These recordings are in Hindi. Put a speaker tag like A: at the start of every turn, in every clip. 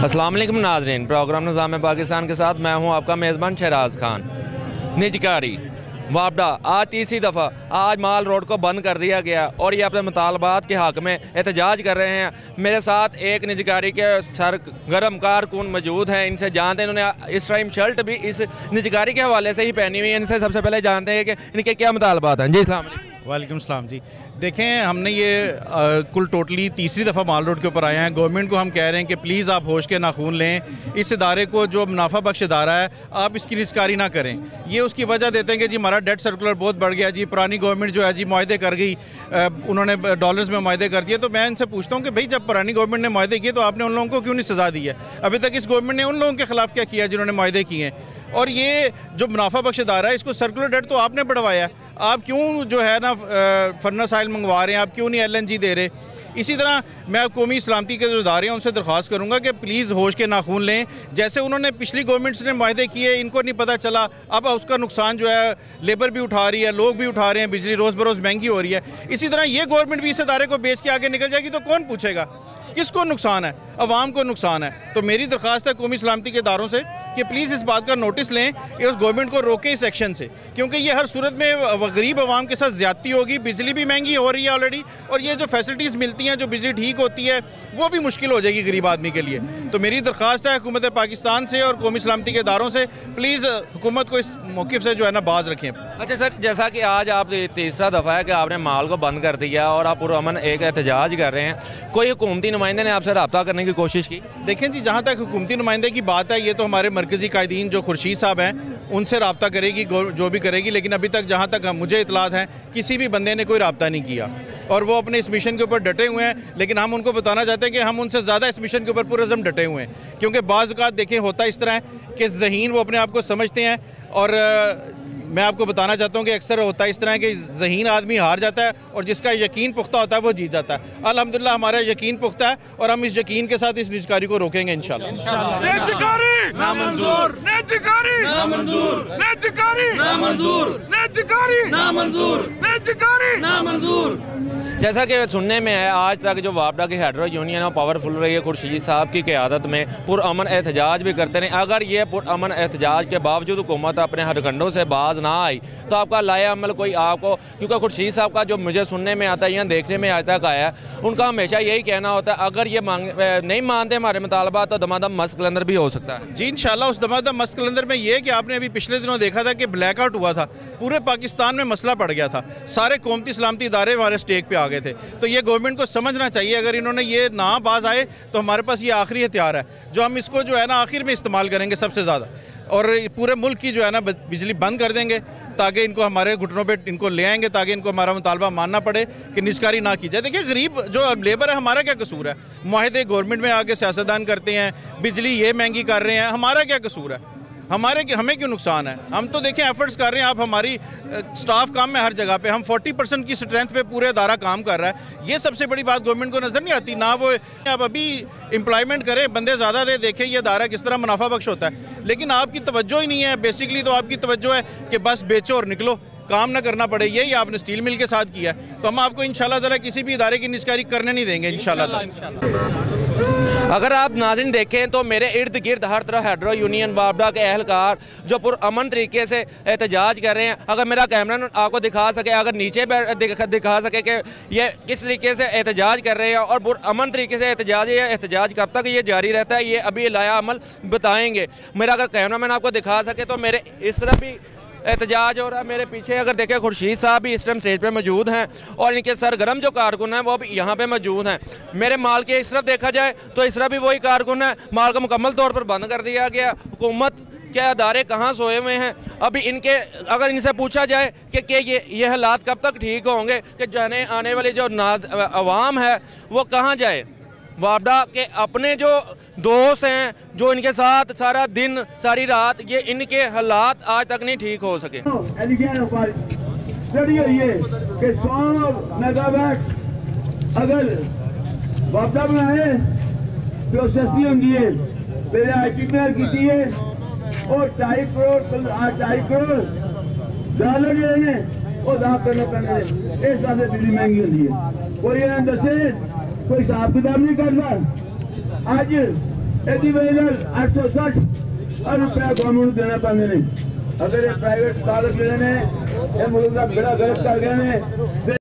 A: अस्सलाम वालेकुम नाज़रीन, प्रोग्राम निज़ाम पाकिस्तान के साथ मैं हूं आपका मेज़बान शहराज खान। निजकारी वापडा आज तीसरी दफ़ा आज माल रोड को बंद कर दिया गया और ये अपने मुतालबात के हक़ में एहतजाज कर रहे हैं। मेरे साथ एक निजकारी के सरगर्म कारकुन मौजूद हैं, इनसे जानते हैं। इन्होंने इस टाइम शर्ट भी इस निजकारी के हवाले से ही पहनी हुई है। इनसे सबसे पहले जानते हैं कि इनके क्या मुतालबात हैं। जी अस्सलाम
B: वालेकुम सलाम जी। देखें, हमने ये कुल टोटली तीसरी दफ़ा माल रोड के ऊपर आए हैं। गवर्नमेंट को हम कह रहे हैं कि प्लीज़ आप होश के नाखून लें। इस इदारे को जो मुनाफा बख्श इदारा है, आप इसकी निजकारी ना करें। ये उसकी वजह देते हैं कि जी हमारा डेट सर्कुलर बहुत बढ़ गया, जी पुरानी गवर्नमेंट जो है जी मुआहदे कर गई, उन्होंने डॉलर्स में मुआहदे कर दिए। तो मैं इनसे पूछता हूँ कि भाई जब पुरानी गवर्नमेंट ने मुआहदे किए तो आपने उन लोगों को क्यों नहीं सज़ा दी है? अभी तक इस गवर्नमेंट ने उन लोगों के खिलाफ क्या किया जिन्होंने मुआहदे किए हैं? और ये जो मुनाफा बख्श इदारा है, इसको सर्कुलर डेट तो आपने बढ़वाया, आप क्यों जो है ना फर्नेस ऑयल मंगवा रहे हैं? आप क्यों नहीं LNG दे रहे? इसी तरह मैं कौमी सलामती के जो इदारे हैं उनसे दरख्वास्त करूँगा कि प्लीज़ होश के नाखून लें। जैसे उन्होंने पिछली गवर्नमेंट्स ने मुआहदे किए, इनको नहीं पता चला, अब उसका नुकसान जो है लेबर भी उठा रही है, लोग भी उठा रहे हैं, बिजली रोज़ बरोज़ महंगी हो रही है। इसी तरह ये गवर्नमेंट भी इस इदारे को बेच के आगे निकल जाएगी तो कौन पूछेगा? किसको नुकसान है? अवाम को नुकसान है। तो मेरी दरख्वास्त है कौमी सलामती के इदारों से कि प्लीज़ इस बात का नोटिस लें कि उस गवर्नमेंट को रोके इस एक्शन से, क्योंकि ये हर सूरत में गरीब आवाम के साथ ज़्यादती होगी। बिजली भी महंगी हो रही है ऑलरेडी, और ये जो फैसिलिटीज़ मिलती हैं, जो बिजली ठीक होती है, वो भी मुश्किल हो जाएगी गरीब आदमी के लिए। तो मेरी दरख्वास्त है हुकूमत पाकिस्तान से और कौमी सलामती के इदारों से, प्लीज़ हुकूमत को इस मौक़िफ़ से जो है ना बाज रखें।
A: अच्छा सर, जैसा कि आज आप तीसरा दफ़ा है कि आपने माल को बंद कर दिया और आप पुरअमन एक एहतजाज कर रहे हैं, कोई हुकूमती नुमाइंदे ने आपसे रब्ता करने की कोशिश की?
B: देखें जी, जहाँ तक हुकूमती नुमाइंदे की बात है, ये तो हमारे मरकज़ी कायदीन जो खुर्शीद साहब हैं उनसे रब्ता करेगी जो भी करेगी। लेकिन अभी तक जहाँ तक मुझे इतलात हैं, किसी भी बंदे ने कोई रब्ता नहीं किया और वो अपने इस मिशन के ऊपर डटे हुए हैं। लेकिन हम उनको बताना चाहते हैं कि हम उनसे ज़्यादा इस मिशन के ऊपर पुरअज़्म डटे हुए हैं, क्योंकि बाज़ औक़ात देखें होता इस तरह है कि ज़हीन वो अपने आप को समझते हैं, और मैं आपको बताना चाहता हूँ कि अक्सर होता है इस तरह कि ज़हीन आदमी हार जाता है और जिसका यकीन पुख्ता होता है वो जीत जाता है। अल्हम्दुलिल्लाह हमारा यकीन पुख्ता है और हम इस यकीन के साथ इस निजकारी को रोकेंगे इंशाल्लाह।
A: जैसा कि सुनने में है, आज तक जो वापडा की हेड्रो यूनियन है पावरफुल रही है खुर्शीद साहब की क़यादत में, पुरअमन एहतजाज भी करते रहे। अगर ये पुरअमन एहतजाज के बावजूद हुकूमत अपने हरकंडों से बाज ना आई तो आपका लाया अमल कोई आपको, क्योंकि खुर्शीद साहब का जो मुझे सुनने में आता है या देखने में आज तक आया है, उनका हमेशा यही कहना होता है अगर ये नहीं मानते हमारे मुतालबा तो दमादम मस्क कलंदर भी हो सकता है।
B: जी इंशाल्लाह उस दमादम मस्क कलंदर में ये कि आपने अभी पिछले दिनों देखा था कि ब्लैकआउट हुआ था, पूरे पाकिस्तान में मसला पड़ गया था, सारे कौमती सलामती इदारे हमारे स्टेक पे आ गए थे। तो ये गवर्नमेंट को समझना चाहिए, अगर इन्होंने ये ना बाज आए तो हमारे पास ये आखिरी हथियार है जो हम इसको जो है ना आखिर में इस्तेमाल करेंगे सबसे ज़्यादा, और पूरे मुल्क की जो है ना बिजली बंद कर देंगे ताकि इनको हमारे घुटनों पे इनको ले आएंगे, ताकि इनको हमारा मुतालबा मानना पड़े कि निजकारी ना की जाए। देखिए गरीब जो लेबर है, हमारा क्या कसूर है? मुआहदे गवर्नमेंट में आके सियासतदान करते हैं, बिजली ये महंगी कर रहे हैं, हमारा क्या कसूर है? हमें क्यों नुकसान है? हम तो देखें एफर्ट्स कर रहे हैं। आप हमारी स्टाफ काम में हर जगह पे हम 40% की स्ट्रेंथ पे पूरे इदारा काम कर रहा है। ये सबसे बड़ी बात गवर्नमेंट को नज़र नहीं आती ना। वो अब अभी एम्प्लॉयमेंट करें, बंदे ज़्यादा दे, देखें ये इदारा किस तरह मुनाफा बख्श होता है, लेकिन आपकी तवज्जो ही नहीं है। बेसिकली तो आपकी तवज्जो है कि बस बेचो और निकलो, काम ना करना पड़े। यही आपने स्टील मिल के साथ किया है, तो हम आपको इंशाल्लाह ताला किसी भी इदारे की निजकारी करने नहीं देंगे इंशाल्लाह ताला।
A: अगर आप नाज़रीन देखें तो मेरे इर्द गिर्द हर तरफ हेड्रो यूनियन वापडा के अहलकार जो पुरअमन तरीके से एहतजाज कर रहे हैं। अगर मेरा कैमरा आपको दिखा सके, अगर नीचे दिखा सके कि ये किस तरीके से एहतजाज कर रहे हैं और पुरअमन तरीके से एहतजाज कब तक ये जारी रहता है, ये अभी लाया अमल बताएंगे। मेरा अगर कैमरा मैन आपको दिखा सके तो मेरे इस तरफ भी एहतजाज हो रहा है, मेरे पीछे अगर देखें खुर्शीद साहब भी इस टाइम स्टेज पे मौजूद हैं और इनके सरगर्म जो कारकुन हैं वो भी यहाँ पे मौजूद हैं। मेरे माल के इस तरफ देखा जाए तो इस तरफ भी वही कारकुन है, माल को मुकम्मल तौर पर बंद कर दिया गया। हुकूमत के अदारे कहाँ सोए हुए हैं? अभी इनके अगर इनसे पूछा जाए कि ये हालात कब तक ठीक होंगे कि जाने आने वाली जो अवाम है वो कहाँ जाए? वापडा के अपने जो दोस्त हैं जो इनके साथ सारा दिन सारी रात, ये इनके हालात आज तक नहीं ठीक हो सके।
C: अगर वापडा बनाए तो सस्ती होंगी है, पहले आईटीपीआर की है और 2.5 करोड़ डॉलर जो है वो दाम करना पड़ना है। इस हिसाब से बिजली महंगी होती है। कोई ये दसे कोई हिसाब किताब नहीं करना। आज यदि 860 रुपया गवर्नमेंट देना पाने नहीं। अगर ये प्राइवेट कागज लेने ये मुल्क का बड़ा गलत कर गए।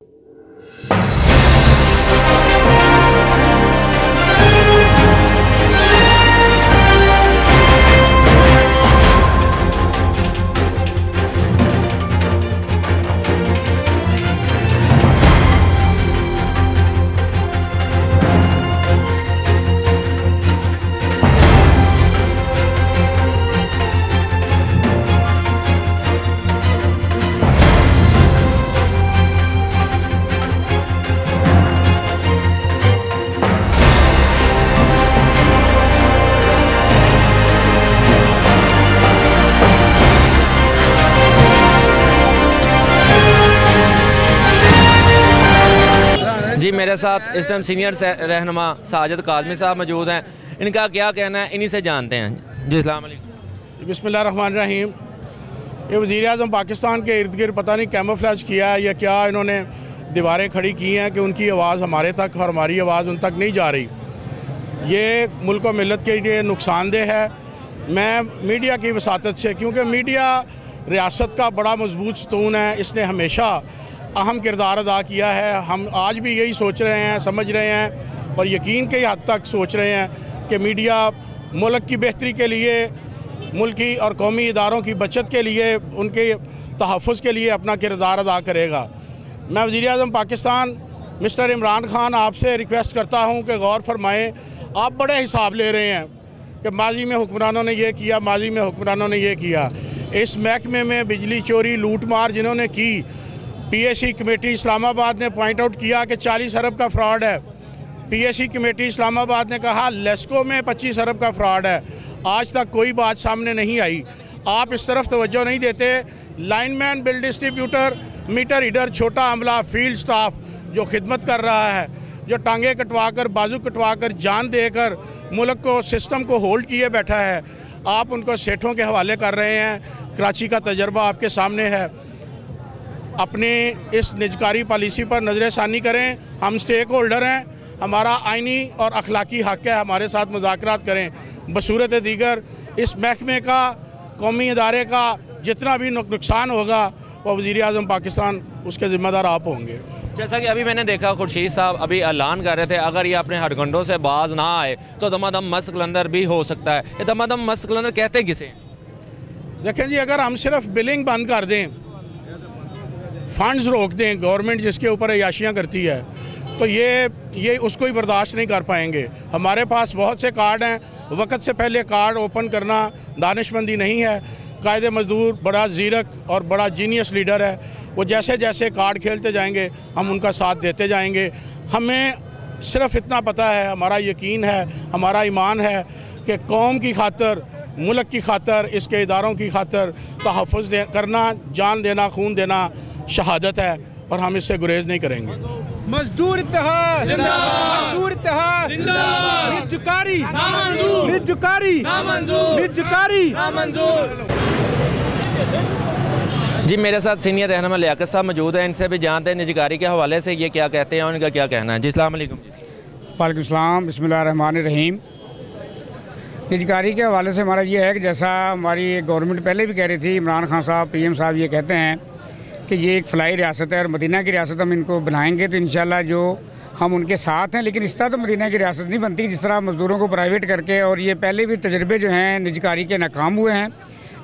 A: जी मेरे साथ इस टाइम सीनियर रहनुमा साजिद काज़मी साहब मौजूद हैं। इनका क्या कहना है इन्हीं से जानते हैं। जी अस्सलाम वालेकुम।
D: बिस्मिल्लाहिर्रहमानिर्रहीम। ये वज़ीर-ए-आज़म पाकिस्तान के इर्द गिर्द पता नहीं कैमोफ्लेज किया है या क्या, इन्होंने दीवारें खड़ी की हैं कि उनकी आवाज़ हमारे तक और हमारी आवाज़ उन तक नहीं जा रही। ये मुल्क और मिलत के लिए नुकसानदेह है। मैं मीडिया की वसातत से, क्योंकि मीडिया रियासत का बड़ा मजबूत सतून है, इसने हमेशा अहम किरदार अदा किया है। हम आज भी यही सोच रहे हैं, समझ रहे हैं और यकीन के हद तक सोच रहे हैं कि मीडिया मुल्क की बेहतरी के लिए, मुल्की और कौमी इदारों की बचत के लिए, उनके तहफ़्फ़ुज़ के लिए अपना किरदार अदा करेगा। मैं वज़ीर-ए-आज़म पाकिस्तान मिस्टर इमरान खान आपसे रिक्वेस्ट करता हूँ कि गौर फरमाएँ। आप बड़े हिसाब ले रहे हैं कि माजी में हुक्मरानों ने ये किया, माजी में हुक्मरानों ने ये किया। इस महकमे में बिजली चोरी, लूट मार जिन्होंने की, पीएसी कमेटी इस्लामाबाद ने पॉइंट आउट किया कि 40 अरब का फ्रॉड है। पीएसी कमेटी इस्लामाबाद ने कहा लेस्को में 25 अरब का फ्रॉड है। आज तक कोई बात सामने नहीं आई। आप इस तरफ तवज्जो नहीं देते। Lineman, bill distributor, meter reader, छोटा अमला, फील्ड स्टाफ जो खिदमत कर रहा है, जो टांगे कटवा कर, बाजू कटवा कर, जान देकर मुल्क को, सिस्टम को होल्ड किए बैठा है, आप उनको सेठों के हवाले कर रहे हैं। कराची का तजर्बा आपके सामने है। अपने इस निजकारी पॉलिसी पर नज़रसानी करें। हम स्टेक होल्डर हैं, हमारा आइनी और अखलाकी हक़ है, हमारे साथ मुज़ाकरात करें। बसूरत दीगर इस महकमे का, कौमी इदारे का जितना भी नुकसान होगा वो वज़ीर-ए-आज़म पाकिस्तान उसके ज़िम्मेदार आप होंगे।
A: जैसा कि अभी मैंने देखा खुर्शीद साहब अभी ऐलान कर रहे थे अगर ये अपने हथकंडों से बाज ना आए तो दमादम मस्त कलंदर भी हो सकता है। ये दमादम मस्त कलंदर कहते किसे?
D: देखें जी, अगर हम सिर्फ बिलिंग बंद कर दें, फंड्स रोक दें, गवर्नमेंट जिसके ऊपर अयाशियाँ करती है, तो ये उसको ही बर्दाश्त नहीं कर पाएंगे। हमारे पास बहुत से कार्ड हैं, वक्त से पहले कार्ड ओपन करना दानिशमंदी नहीं है। कायदे मजदूर बड़ा ज़ीरक और बड़ा जीनियस लीडर है, वो जैसे जैसे कार्ड खेलते जाएंगे हम उनका साथ देते जाएंगे। हमें सिर्फ इतना पता है, हमारा यकीन है, हमारा ईमान है कि कौम की खातर, मुल्क की खातर, इसके इदारों की खातर तहफ़्फ़ुज़ करना, जान देना, खून देना शहादत है और हम इससे गुरेज नहीं करेंगे।
E: मजदूर इत्तेहाद जिंदाबाद, मजदूर इत्तेहाद जिंदाबाद, निजुकारी नामंजूर, निजुकारी नामंजूर, निजुकारी नामंजूर।
A: जी मेरे साथ सीनियर रहनुमा लियाकत साहब मौजूद हैं, इनसे भी जानते हैं निजकारी के हवाले से ये क्या कहते हैं और इनका क्या कहना है। जी अस्सलाम वालेकुम।
F: वालेकुम सलाम, बिस्मिल्लाहिर्रहमानिर्रहीम। निजकारी के हवाले से हमारा ये है कि जैसा हमारी गवर्नमेंट पहले भी कह रही थी, इमरान खान साहब PM साहब ये कहते हैं कि ये एक फलाई रियासत है और मदीना की रियासत हम इनको बनाएंगे तो इंशाल्लाह जो हम उनके साथ हैं। लेकिन इस तरह तो मदीना की रियासत नहीं बनती जिस तरह मज़दूरों को प्राइवेट करके, और ये पहले भी तजर्बे जो हैं निजकारी के नाकाम हुए हैं।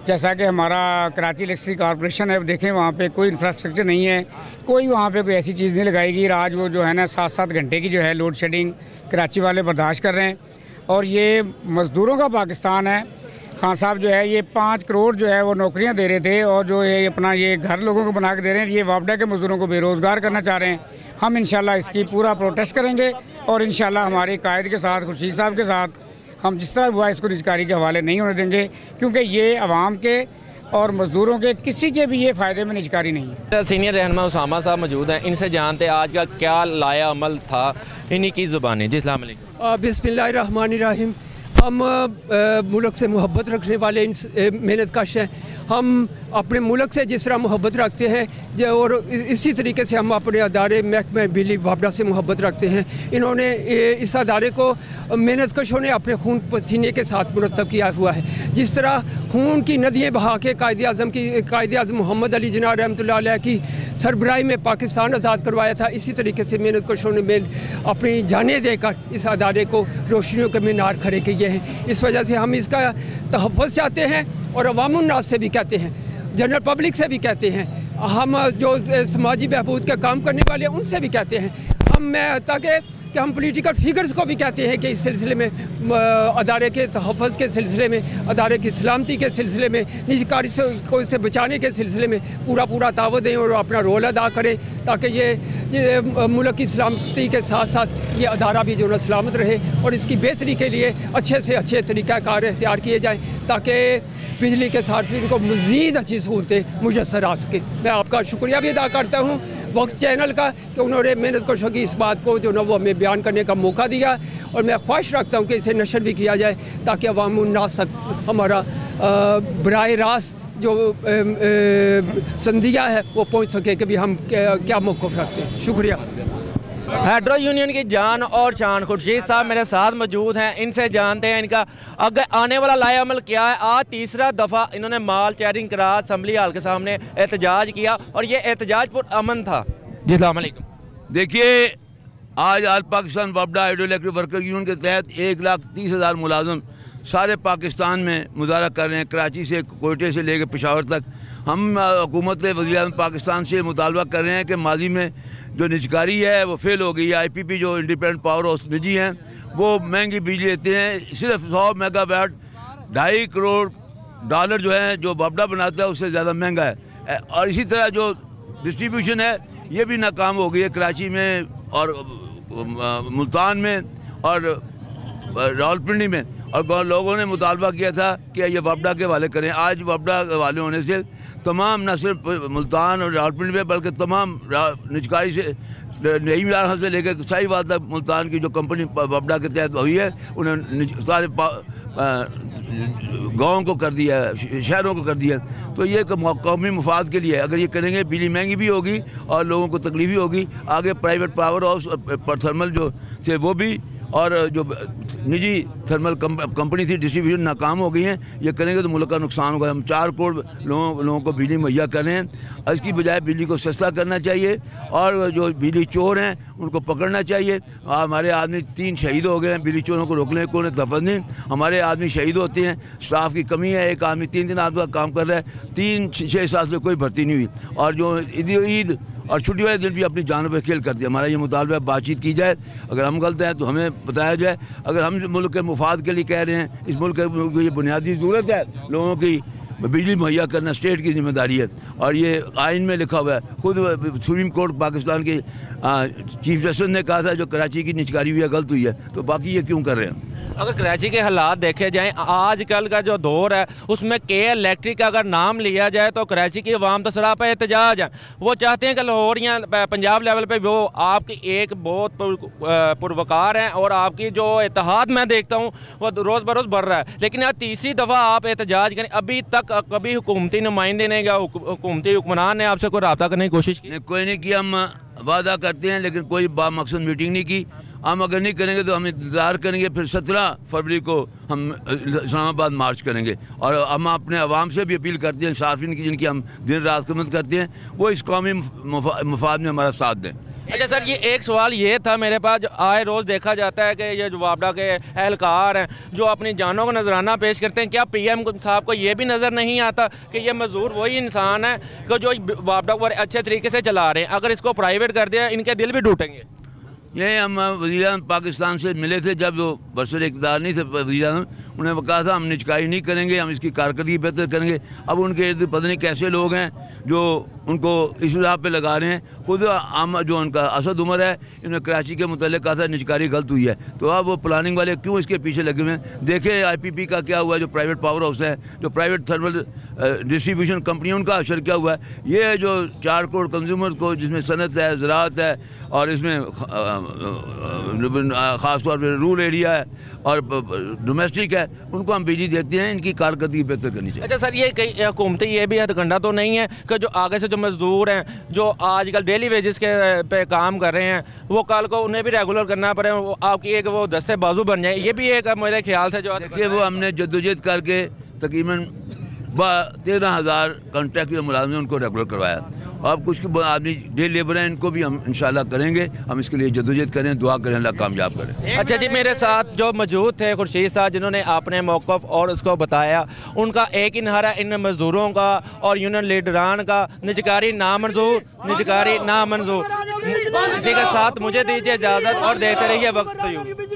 F: जैसा कि हमारा कराची इलेक्ट्रिसिटी कॉर्पोरेशन है, अब देखें वहाँ पे कोई इंफ्रास्ट्रक्चर नहीं है, कोई वहाँ पे कोई ऐसी चीज़ नहीं लगाएगी। आज वो जो है ना 7-7 घंटे की जो है लोड शेडिंग कराची वाले बर्दाश्त कर रहे हैं। और ये मज़दूरों का पाकिस्तान है। खान साहब जो है ये 5 करोड़ जो है वो नौकरियां दे रहे थे और जो ये अपना ये घर लोगों को बना के दे रहे हैं, ये वापडा के मज़दूरों को बेरोज़गार करना चाह रहे हैं। हम इंशाल्लाह इसकी पूरा प्रोटेस्ट करेंगे और इंशाल्लाह हमारे कायद के साथ, खुर्शीद साहब के साथ, हम जिस तरह हुआ इसको निजकारी के हवाले नहीं होने देंगे, क्योंकि ये आवाम के और मज़दूरों के किसी के भी ये फ़ायदे में निजकारी नहीं है।
A: सीनियर रहनुमा उसामा साहब मौजूद हैं, इनसे जानते आज का क्या लाया अमल था इन्हीं की ज़ुबानी। जी अस्सलाम वालेकुम।
G: बिस्मिल्लाहिर्रहमानिर्रहीम। हम मुल्क से मोहब्बत रखने वाले मेहनत कश हैं। हम अपने मुल्क से जिस तरह मोहब्बत रखते हैं और इसी तरीके से हम अपने अदारे महकमा बिजली वापडा से मोहब्बत रखते हैं। इन्होंने इस अदारे को मेहनत कशों ने अपने खून पसीने के साथ मुरतब किया हुआ है। जिस तरह खून की नदियाँ बहा के कायद आज़म मोहम्मद अली जिन्ना रहमतुल्लाह अलैह की सरबराही में पाकिस्तान आज़ाद करवाया था, इसी तरीके से मेहनत कशों ने अपनी जानें देकर इस अदारे को रोशनियों के मीनार खड़े किए हैं। इस वजह से हम इसका तहफ़्फ़ुज़ चाहते हैं और अवामुन्नास से भी कहते हैं, जनरल पब्लिक से भी कहते हैं, हम जो समाजी बहबूद का काम करने वाले हैं उनसे भी कहते हैं, ताकि हम पॉलिटिकल फिगर्स को भी कहते हैं कि इस सिलसिले में अदारे के तहफ़्फ़ुज़ के सिलसिले में, अदारे की सलामती के सिलसिले में, निजकारी को इसे बचाने के सिलसिले में पूरा तावत दें और अपना रोल अदा करें, ताकि ये मुल्क की सलामती के साथ साथ ये अदारा भी जो है सलामत रहे और इसकी बेहतरी के लिए अच्छे से अच्छे तरीक़ाकार इख्तियार किए जाएँ, ताकि बिजली के साथ इनको मज़ीद अच्छी सहूलतें मुयस्सर आ सकें। मैं आपका शुक्रिया भी अदा करता हूँ वक्त चैनल का कि उन्होंने मेहनत कशों की इस बात को जो ना वो हमें बयान करने का मौका दिया, और मैं ख्वाहिश रखता हूँ कि इसे नशर भी किया जाए ताकि अवामुन्नास तक हमारा बराह रास्त जो संदिया है वो पहुँच सके कि भी हम क्या मौक़िफ़ रखते हैं। शुक्रिया।
A: हाइड्रो यूनियन की जान और शान खुर्शीद साहब मेरे साथ मौजूद हैं, इनसे जानते हैं इनका अगर आने वाला लाया अमल क्या है। आज तीसरा दफ़ा इन्होंने माल चेयरिंग करा असम्बली हाल के सामने एहतजाज किया और ये एहतजाज पुरअमन था। जी अस्सलाम वालेकुम।
H: देखिए, आज आल पाकिस्तान वापडा हाइड्रो इलेक्ट्रिक वर्कर यूनियन के तहत 1,30,000 मुलाजम सारे पाकिस्तान में मुजाहरा कर रहे हैं, कराची से कोयटे से लेकर पेशावर तक। हम हुकूमत वज़ीर-ए-आज़म पाकिस्तान से मुतालबा कर रहे हैं कि माजी में जो निजकारी है वो फेल हो गई है। IPP जो इंडिपेंडेंट पावर हाउस निजी हैं वो महंगी बिजली देते हैं, सिर्फ 100 मेगावाट $2.5 करोड़ जो है जो वापडा बनाता है उससे ज़्यादा महंगा है। और इसी तरह जो डिस्ट्रीब्यूशन है ये भी नाकाम हो गई है कराची में और मुल्तान में और रावलपिंडी में, और लोगों ने मुतालबा किया था कि ये वापडा के हवाले करें। आज वापडा के हवाले होने से तमाम न सिर्फ मुल्तान और रावलपिंडी में बल्कि तमाम निजकारी से नईम यार से लेकर साहिवाल तक मुल्तान की जो कंपनी वापडा के तहत हुई है उन्होंने सारे गाँव को कर दिया है, शहरों को कर दिया है। तो ये कौमी मुफाद के लिए है। अगर ये करेंगे बिजली महंगी भी होगी और लोगों को तकलीफ भी होगी। आगे प्राइवेट पावर हाउस और थर्मल जो थे वो भी, और जो निजी थर्मल कंपनी थी डिस्ट्रीब्यूशन नाकाम हो गई हैं। ये करेंगे तो मुल्क का नुकसान होगा। हम 4 करोड़ लोगों को बिजली मुहैया कर रहे हैं। इसकी बजाय बिजली को सस्ता करना चाहिए और जो बिजली चोर हैं उनको पकड़ना चाहिए। हमारे आदमी 3 शहीद हो गए हैं, बिजली चोरों को रोकने को तफज नहीं। हमारे आदमी शहीद होते हैं, स्टाफ की कमी है, एक आदमी 3 आदमी का काम कर रहा है, 3-6 साल से कोई भर्ती नहीं हुई। और जो ईद और छुट्टी वाले दिन भी अपनी जानों पर खेल कर दिया। हमारा ये मुतालबा है बातचीत की जाए, अगर हम गलत हैं तो हमें बताया जाए। अगर हम मुल्क के मुफाद के लिए कह रहे हैं, इस मुल्क की ये बुनियादी ज़रूरत है, लोगों की बिजली मुहैया करना स्टेट की जिम्मेदारी है और ये आइन में लिखा हुआ है। खुद सुप्रीम कोर्ट पाकिस्तान के चीफ जस्टिस ने कहा था जो कराची की निजकारी हुई है गलत हुई है, तो बाकी ये क्यों कर रहे हैं।
A: अगर कराची के हालात देखे जाएं, आजकल का जो दौर है उसमें KL इलेक्ट्रिक का अगर नाम लिया जाए तो कराची की आवाम तो सरापा एहतजाज है। वो चाहते हैं कि लाहौर या पंजाब लेवल पे वो आपकी एक बहुत पुरवकार हैं और आपकी जो इत्तेहाद मैं देखता हूँ वो रोज़ बरोज़ बढ़ रहा है। लेकिन आज तीसरी दफ़ा आप एहतजाज करें, अभी तक कभी हुकूमती नुमाइंदे ने या हुकूमती हुक्मरान ने आपसे कोई रब्ता करने की कोशिश की?
H: कोई नहीं किया। हम वादा करते हैं लेकिन कोई बामकसद मीटिंग नहीं की हम अगर नहीं करेंगे तो हम इंतज़ार करेंगे, फिर 17 फरवरी को हम इस्लामाबाद मार्च करेंगे। और हम अपने आवाम से भी अपील करते हैं, सार्फिन की जिनकी हम दिन रात खिदमत करते हैं, वो इस कौमी मफाद में हमारा साथ दें।
A: अच्छा सर, ये एक सवाल ये था मेरे पास, आए रोज़ देखा जाता है कि ये जो वापडा के एहलकार हैं जो अपनी जानों को नजराना पेश करते हैं, क्या पीएम साहब को ये भी नज़र नहीं आता कि ये मजदूर वही इंसान है कि जो वापडा को अच्छे तरीके से चला रहे हैं, अगर इसको प्राइवेट कर दिया इनके दिल भी टूटेंगे?
H: ये हम वज़ीर-ए-आज़म पाकिस्तान से मिले थे जब वो बरसर इक़्तिदार नहीं थे वज़ीर-ए-आज़म, उन्होंने कहा था हम निचकाई नहीं करेंगे, हम इसकी कारकर्दगी बेहतर करेंगे। अब उनके इर्द पता नहीं कैसे लोग हैं जो उनको इस राह पे लगा रहे हैं। खुद हम जो उनका असद उमर है, इन्होंने कराची के मुतालिक कहा था निचकारी गलत हुई है, तो अब वो प्लानिंग वाले क्यों इसके पीछे लगे हुए हैं? देखें IPP का क्या हुआ, जो प्राइवेट पावर हाउस है, जो प्राइवेट थर्मल डिस्ट्रीब्यूशन कंपनी, उनका असर क्या हुआ है। ये है जो 4 करोड़ कंज्यूमर्स को, जिसमें सनत है, ज़राअत है, और इसमें ख़ास तौर पर रूरल एरिया है और डोमेस्टिक है, उनको हम बिजली देते हैं, इनकी कारकर्दगी बेहतर करनी चाहिए।
A: अच्छा सर, ये कई हुकूमतें ये भी हथकंडा तो नहीं है कि जो आगे से जो मजदूर हैं जो आजकल डेली वेजेस के पे काम कर रहे हैं, वो कल को उन्हें भी रेगुलर करना पड़े, वो आपकी एक वो दस्ते बाजू बन जाए, ये भी एक मेरे ख्याल से जो
H: देखिए वो हमने जद्दोजहद करके तकरीबन 13,000 कॉन्ट्रैक्ट मुलाजिम उनको रेगुलर करवाया। अब कुछ आदमी डे लेबर हैं, इनको भी हम इंशाल्लाह करेंगे, हम इसके लिए जद्दोजहद करें, दुआ करें, अल्लाह कामयाब करें।
A: अच्छा जी, मेरे साथ जो मौजूद थे खुर्शीद साहब, जिन्होंने अपने मौक़िफ़ और उसको बताया, उनका एक ही नारा इन मजदूरों का और यूनियन लीडरान का, निजकारी नामंजूर, निजकारी नामंजूर। इसी के साथ मुझे दीजिए इजाज़त और देते रहिए वक्त।